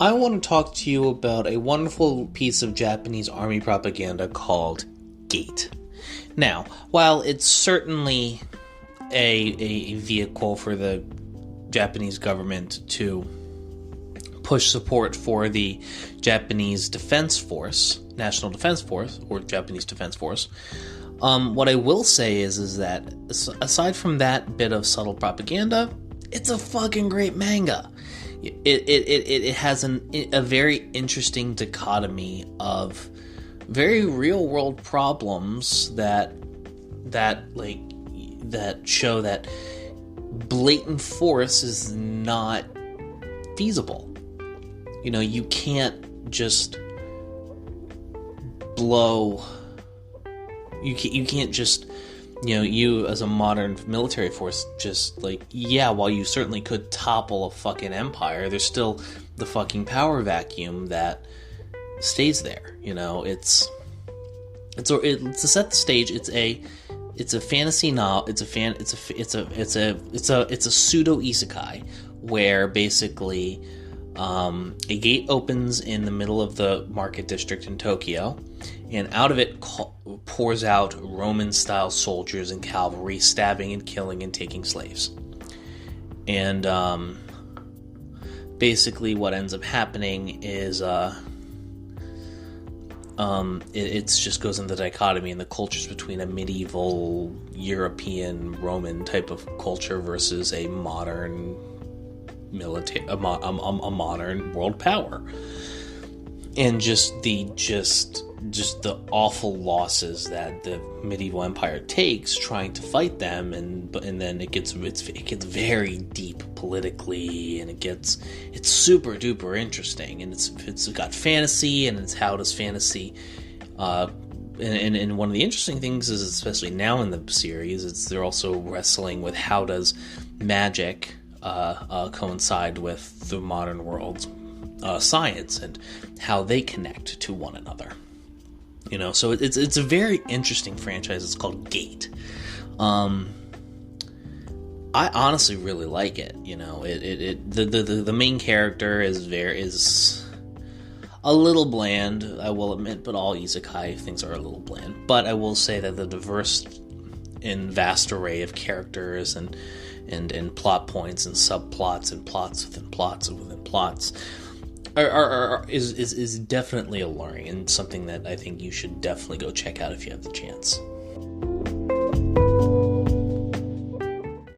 I want to talk to you about a wonderful piece of Japanese army propaganda called Gate. Now, while it's certainly a vehicle for the Japanese government to push support for the Japanese Defense Force, National Defense Force, or Japanese Defense Force, what I will say is that aside from that bit of subtle propaganda, it's a fucking great manga. It has a very interesting dichotomy of very real world problems that show that blatant force is not feasible. You know, you can't just blow. You can't just, you as a modern military force, just while you certainly could topple a fucking empire, there's still the fucking power vacuum that stays there. It's to set the stage. It's a fantasy novel. It's a pseudo isekai where basically a gate opens in the middle of the market district in Tokyo, and out of it pours out Roman-style soldiers and cavalry stabbing and killing and taking slaves. And basically what ends up happening is it just goes into the dichotomy in the cultures between a medieval European Roman type of culture versus a modern military, a modern world power, and just the awful losses that the medieval empire takes trying to fight them, and then it gets very deep politically, and it's super duper interesting, and it's got fantasy, and it's how does fantasy and one of the interesting things is, especially now in the series, they're also wrestling with how does magic coincide with the modern world's science and how they connect to one another. So it's a very interesting franchise. It's called Gate. I honestly really like it. The main character is a little bland, I will admit, but all isekai things are a little bland. But I will say that the diverse and vast array of characters and plot points and subplots and plots within plots and within plots is definitely alluring, and something that I think you should definitely go check out if you have the chance.